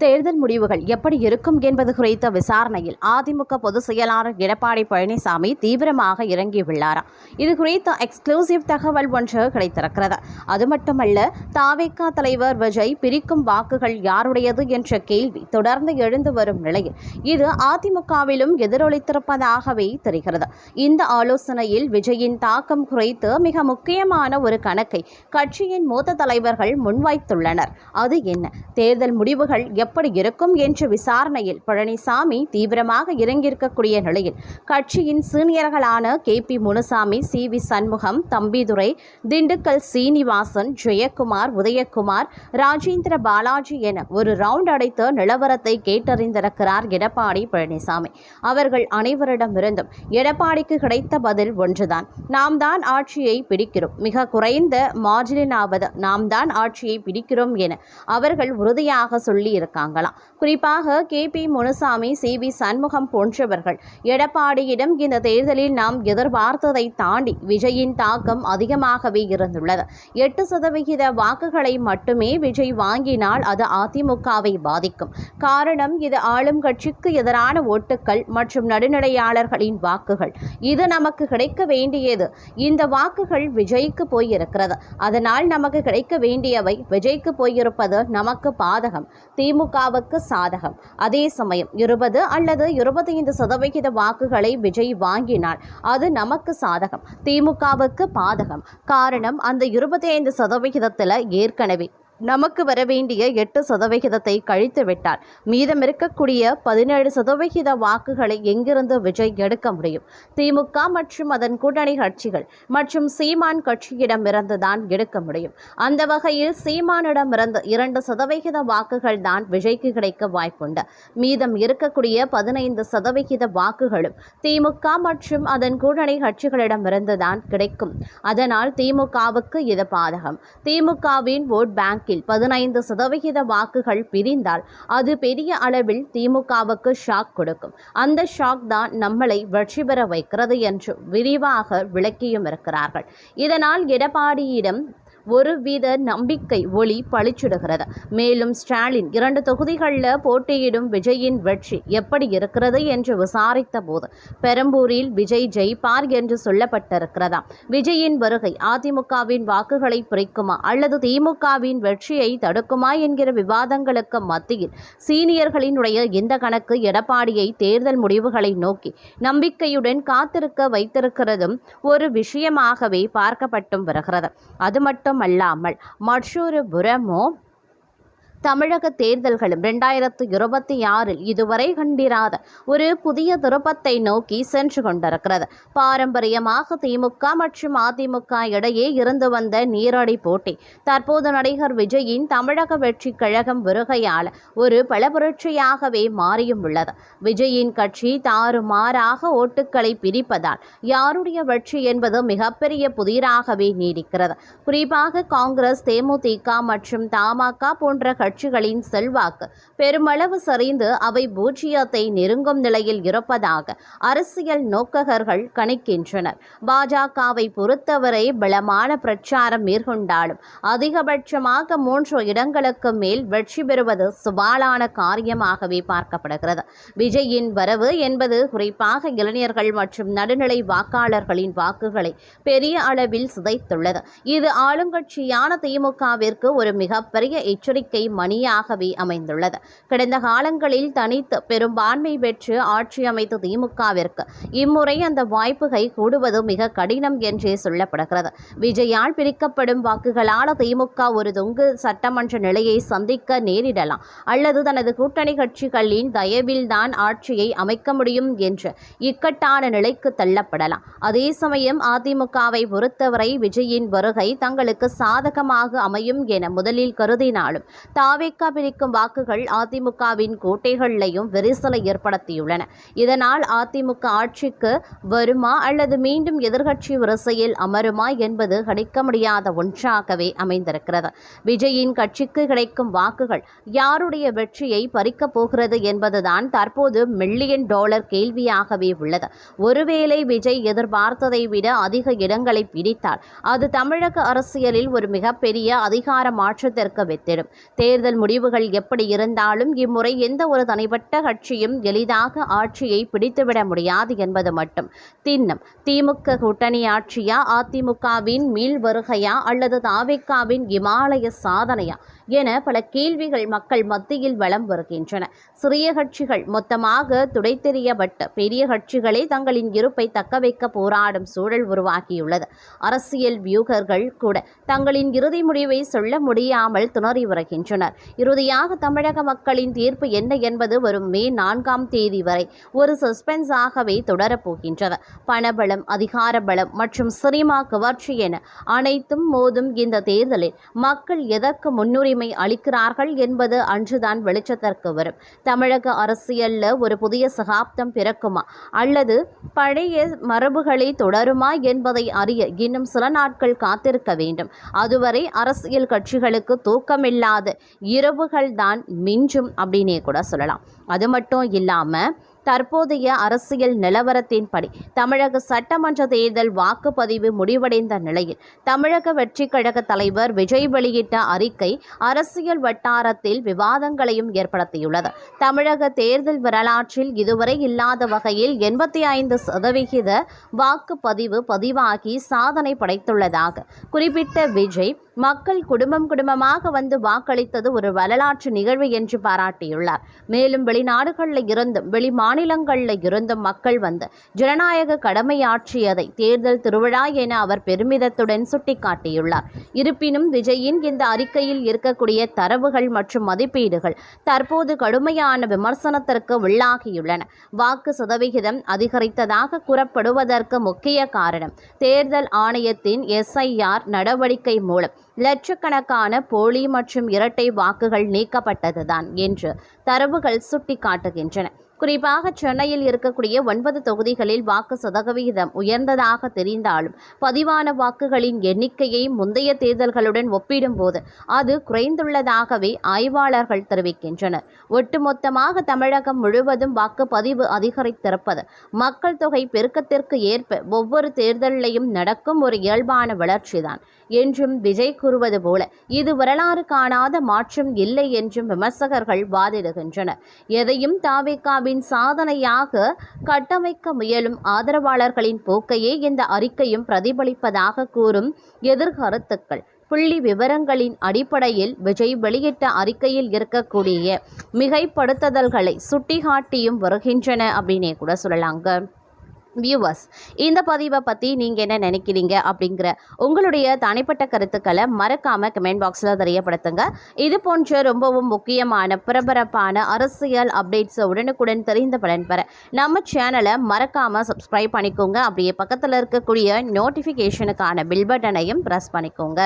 தேர்தல் முடிவுகள் எப்படி இருக்கும் என்பது குறித்த விசாரணையில் அதிமுக பொதுச் செயலாளர் எடப்பாடி பழனிசாமி தீவிரமாக இறங்கியுள்ளாராம். இது குறித்த எக்ஸ்க்ளூசிவ் தகவல் ஒன்று கிடைத்திருக்கிறது. அது மட்டுமல்ல, தாவேகா தலைவர் விஜய் பிரிக்கும் வாக்குகள் யாருடையது என்ற கேள்வி தொடர்ந்து எழுந்து வரும் நிலையில் இது அதிமுகவிலும் எதிரொலித்திருப்பதாகவே தெரிகிறது. இந்த ஆலோசனையில் விஜயின் தாக்கம் குறித்து மிக முக்கியமான ஒரு கணக்கை கட்சியின் மூத்த தலைவர்கள் முன்வைத்துள்ளனர். அது என்ன? தேர்தல் முடிவுகள் எப்படி இருக்கும் என்ற விசாரணையில் பழனிசாமி தீவிரமாக இறங்கியிருக்கக்கூடிய நிலையில் கட்சியின் சீனியர்களான KP முனுசாமி, CV சண்முகம், தம்பிதுரை, திண்டுக்கல் சீனிவாசன், ஜெயக்குமார், உதயகுமார், ராஜேந்திர பாலாஜி என ஒரு ரவுண்ட் அடைத்து நிலவரத்தை கேட்டறிந்திருக்கிறார் எடப்பாடி பழனிசாமி. அவர்கள் அனைவரிடமிருந்தும் எடப்பாடிக்கு கிடைத்த பதில் ஒன்றுதான்: நாம் தான் ஆட்சியை பிடிக்கிறோம், மிக குறைந்த மார்ஜினாவது நாம் தான் ஆட்சியை பிடிக்கிறோம் என அவர்கள் உறுதியாக சொல்லி இருக்காங்களாம். குறிப்பாக KP முனுசாமி, CV சண்முகம் போன்றவர்கள் எடப்பாடியிடம் இந்த தேர்தலில் நாம் எதிர்பார்த்ததை தாண்டி விஜயின் தாக்கம் அதிகமாகவே இருந்துள்ளது. 8% வாக்குகளை மட்டுமே விஜய் வாங்கினால் அது அதிமுகவை பாதிக்கும். காரணம், இது ஆளும் கட்சிக்கு எதிரான ஓட்டுக்கள் மற்றும் நடுநிலையாளர்களின் வாக்குகள். இது நமக்கு கிடைக்க வேண்டியது. இந்த வாக்குகள் விஜய்க்கு போயிருக்கிறது. அதனால் நமக்கு கிடைக்க வேண்டியவை விஜய்க்கு போயிருப்பது நமக்கு பாதகம், திமுகவுக்கு சாதகம். அதே சமயம் 20 அல்லது 25% வாக்குகளை விஜய் வாங்கினால் அது நமக்கு சாதகம், திமுகவுக்கு பாதகம். காரணம், அந்த 25%த்தில் ஏற்கனவே நமக்கு வரவேண்டிய 8% கழித்து விட்டால் மீதம் இருக்கக்கூடிய 17% வாக்குகளை எங்கிருந்து விஜய் எடுக்க முடியும்? திமுக மற்றும் அதன் கூட்டணி கட்சிகள் மற்றும் சீமான் கட்சியிடமிருந்து தான் எடுக்க முடியும். அந்த வகையில் சீமானிடமிருந்து 2% வாக்குகள் தான் விஜய்க்கு கிடைக்க வாய்ப்புண்டு. மீதம் இருக்கக்கூடிய 15% வாக்குகளும் திமுக மற்றும் அதன் கூட்டணி கட்சிகளிடமிருந்து தான் கிடைக்கும். அதனால் திமுகவுக்கு இது பாதகம். திமுகவின் ஓட் பேங்க் 15% வாக்குகள் பிரிந்தால் அது பெரிய அளவில் திமுகவுக்கு ஷாக் கொடுக்கும். அந்த ஷாக் தான் நம்மளை வெற்றி பெற வைக்கிறது என்று விரிவாக விளக்கியும் இருக்கிறார்கள். இதனால் எடப்பாடியிடம் ஒருவித நம்பிக்கை ஒளி பளிச்சிடுகிறது. மேலும் ஸ்டாலின் 2 தொகுதிகளில் போட்டியிடும் விஜயின் வெற்றி எப்படி இருக்கிறது என்று விசாரித்த போது பெரம்பூரில் விஜய் ஜெயிப்பார் என்று சொல்லப்பட்டிருக்கிறதாம். விஜயின் வருகை அதிமுகவின் வாக்குகளை பிரிக்குமா அல்லது திமுகவின் வெற்றியை தடுக்குமா என்கிற விவாதங்களுக்கு மத்தியில் சீனியர்களினுடைய இந்த கணக்கு எடப்பாடியை தேர்தல் முடிவுகளை நோக்கி நம்பிக்கையுடன் காத்திருக்க வைத்திருக்கிறதும் ஒரு விஷயமாகவே பார்க்கப்பட்டும் வருகிறது. அது மட்டுமல்லாமல் மற்றொரு புறமோ தமிழக தேர்தல்களும் 2026 இதுவரை கண்டிராத ஒரு புதிய திருப்பத்தை நோக்கி சென்று கொண்டிருக்கிறது. பாரம்பரியமாக திமுக மற்றும் அதிமுக இடையே இருந்து வந்த நீரடி போட்டி தற்போது நடிகர் விஜயின் தமிழக வெற்றி கழகம் வருகையால் ஒரு பலபுரட்சியாகவே மாறியும் உள்ளது. விஜயின் கட்சி தாறுமாறாக ஓட்டுக்களை பிரிப்பதால் யாருடைய வெற்றி என்பது மிகப்பெரிய புதிராகவே நீடிக்கிறது. குறிப்பாக காங்கிரஸ், தேமுதிக மற்றும் தமாக போன்ற கட்சிகளின் செல்வாக்கு பெருமளவு சரிந்து அவை பூஜ்ஜியத்தை நெருங்கும் நிலையில் இருப்பதாக அரசியல் நோக்ககர்கள் கணிக்கின்றனர். பாஜகவை பொறுத்தவரை பலமான பிரச்சாரம் மேற்கொண்டாலும் அதிகபட்சமாக 3 இடங்களுக்கு மேல் வெற்றி பெறுவது சவாலான காரியமாகவே பார்க்கப்படுகிறது. விஜயின் வரவு என்பது குறிப்பாக இளைஞர்கள் மற்றும் நடுநிலை வாக்காளர்களின் வாக்குகளை பெரிய அளவில் சிதைத்துள்ளது. இது ஆளுங்கட்சியான திமுகவிற்கு ஒரு மிகப்பெரிய எச்சரிக்கை மணியாகவே அமைந்துள்ளது. கடந்த காலங்களில் தனித்து பெரும்பான்மை பெற்று ஆட்சி அமைத்த திமுகவிற்கு இம்முறை அந்த வாய்ப்புகை கூடுவது மிக கடினம் என்றே சொல்லப்படுகிறது. விஜயால் பிரிக்கப்படும் வாக்குகளால் திமுக ஒரு தொங்கு சட்டமன்ற நிலையை சந்திக்க நேரிடலாம் அல்லது தனது கூட்டணி கட்சிகளின் தயவில் தான் ஆட்சியை அமைக்க முடியும் என்ற இக்கட்டான நிலைக்கு தள்ளப்படலாம். அதே சமயம் அதிமுகவை பொறுத்தவரை விஜயின் வருகை தங்களுக்கு சாதகமாக அமையும் என முதலில் கருதினாலும் தாவேகா பிரிக்கும் வாக்குகள் அதிமுகவின் கோட்டைகளிலையும் விரிசலை ஏற்படுத்தியுள்ளன. இதனால் அதிமுக ஆட்சிக்கு வருமா அல்லது மீண்டும் எதிர்க்கட்சி வரிசையில் அமருமா என்பது கணிக்க முடியாத ஒன்றாகவே அமைந்திருக்கிறது. விஜயின் கட்சிக்கு கிடைக்கும் வாக்குகள் யாருடைய வெற்றியை பறிக்கப் போகிறது என்பதுதான் தற்போது $1 மில்லியன் கேள்வியாகவே உள்ளது. ஒருவேளை விஜய் எதிர்பார்த்ததை விட அதிக இடங்களை பிடித்தால் அது தமிழக அரசியலில் ஒரு மிகப்பெரிய அதிகார மாற்றத்திற்கு வித்திடும். தேர்தல் தேர்தல் முடிவுகள் எப்படி இருந்தாலும் இம்முறை எந்த ஒரு தனிப்பட்ட கட்சியும் எளிதாக ஆட்சியை பிடித்துவிட முடியாது என்பது மட்டும் திண்ணம். திமுக கூட்டணி ஆட்சியா, அதிமுகவின் மீள் வருகையா அல்லது தாவேக்காவின் இமாலய சாதனையா என பல கேள்விகள் மக்கள் மத்தியில் வலம் வருகின்றன. சிறிய கட்சிகள் மொத்தமாக துடைத்தெறியப்பட்டு பெரிய கட்சிகளே தங்களின் இருப்பை தக்கவைக்க போராடும் சூழல் உருவாகியுள்ளது. அரசியல் வியூகர்கள் கூட தங்களின் இறுதி முடிவை சொல்ல முடியாமல் திணறி வருகின்றனர். இறுதியாக தமிழக மக்களின் தீர்ப்பு என்ன என்பது வரும் மே 4ஆம் தேதி வரை ஒரு சஸ்பென்ஸாகவே தொடரப்போகின்றது. பணபலம், அதிகார பலம் மற்றும் சினிமா கவர்ச்சி என அனைத்தும் மோதும் இந்த தேர்தலில் மக்கள் எதற்கு முன்னுரிமை அளிக்கிறார்கள் என்பது அன்றுதான் வெளிச்சத்திற்கு வரும். தமிழக அரசியல்ல ஒரு புதிய சகாப்தம் பிறக்குமா அல்லது பழைய மரபுகளை தொடருமா என்பதை அறிய இன்னும் சில நாட்கள் காத்திருக்க வேண்டும். அதுவரை அரசியல் கட்சிகளுக்கு தூக்கமில்லாத இரவுகள் தான் மிஞ்சும் அப்படின்னே கூட சொல்லலாம். அது மட்டும் இல்லாம தற்போதைய அரசியல் நிலவரத்தின்படி தமிழக சட்டமன்ற தேர்தல் வாக்குப்பதிவு முடிவடைந்த நிலையில் தமிழக வெற்றிக் கழக தலைவர் விஜய் வெளியிட்ட அறிக்கை அரசியல் வட்டாரத்தில் விவாதங்களையும் ஏற்படுத்தியுள்ளது. தமிழக தேர்தல் வரலாற்றில் இதுவரை இல்லாத வகையில் 85% வாக்குப்பதிவு பதிவாகி சாதனை படைத்துள்ளதாக குறிப்பிட்ட விஜய் மக்கள் குடும்பமாக வந்து வாக்களித்தது ஒரு வரலாற்று நிகழ்வு என்று பாராட்டியுள்ளார். மேலும் வெளிநாடுகளில் இருந்தும் வெளி மாநிலங்களில் இருந்தும் மக்கள் வந்து ஜனநாயக கடமையாற்றியதை தேர்தல் திருவிழா என அவர் பெருமிதத்துடன் சுட்டிக்காட்டியுள்ளார். இருப்பினும் விஜயின் இந்த அறிக்கையில் இருக்கக்கூடிய தரவுகள் மற்றும் மதிப்பீடுகள் தற்போது கடுமையான விமர்சனத்திற்கு உள்ளாகியுள்ளன. வாக்கு சதவிகிதம் அதிகரித்ததாக கூறப்படுவதற்கு முக்கிய காரணம் தேர்தல் ஆணையத்தின் SIR நடவடிக்கை மூலம் லட்சக்கணக்கான போலி மற்றும் இரட்டை வாக்குகள் நீக்கப்பட்டதுதான் என்று தரவுகள் சுட்டிக்காட்டுகின்றன. குறிப்பாக சென்னையில் இருக்கக்கூடிய 9 தொகுதிகளில் வாக்கு சதவிகிதம் உயர்ந்ததாக தெரிந்தாலும் பதிவான வாக்குகளின் எண்ணிக்கையை முந்தைய தேர்தல்களுடன் ஒப்பிடும்போது அது குறைந்துள்ளதாகவே ஆய்வாளர்கள் தெரிவிக்கின்றனர். ஒட்டுமொத்தமாக தமிழகம் முழுவதும் வாக்குப்பதிவு அதிகரித்திருப்பது மக்கள் தொகை பெருக்கத்திற்கு ஏற்ப ஒவ்வொரு தேர்தலிலும் நடக்கும் ஒரு இயல்பான வளர்ச்சிதான் என்றும் விஜய் கூறுவது போல இது வரலாறு காணாத மாற்றம் இல்லை என்றும் விமர்சகர்கள் வாதிடுகின்றனர். எதையும் தாவேக்காவின் சாதனையாக கட்டமைக்க முயலும் ஆதரவாளர்களின் போக்கையே இந்த அறிக்கையும் பிரதிபலிப்பதாக கூறும் எதிர்கருத்துக்கள் புள்ளி விவரங்களின் அடிப்படையில் விஜய் வெளியிட்ட அறிக்கையில் இருக்கக்கூடிய மிகைப்படுத்துதல்களை சுட்டிக்காட்டியும் வருகின்றன அப்படின்னே கூட சொல்லலாங்க. வியூவர்ஸ், இந்த பதிவை பற்றி நீங்கள் என்ன நினைக்கிறீங்க அப்படிங்கிற உங்களுடைய தனிப்பட்ட கருத்துக்களை மறக்காமல் கமெண்ட் பாக்ஸில் தெரியப்படுத்துங்க. இது போன்ற ரொம்பவும் முக்கியமான பரபரப்பான அரசியல் அப்டேட்ஸை உடனுக்குடன் தெரிந்த பலன் பெற நம்ம சேனலை மறக்காமல் சப்ஸ்கிரைப் பண்ணிக்கோங்க. அப்படியே பக்கத்தில் இருக்கக்கூடிய நோட்டிஃபிகேஷனுக்கான பில் பட்டனையும் ப்ரெஸ் பண்ணிக்கோங்க.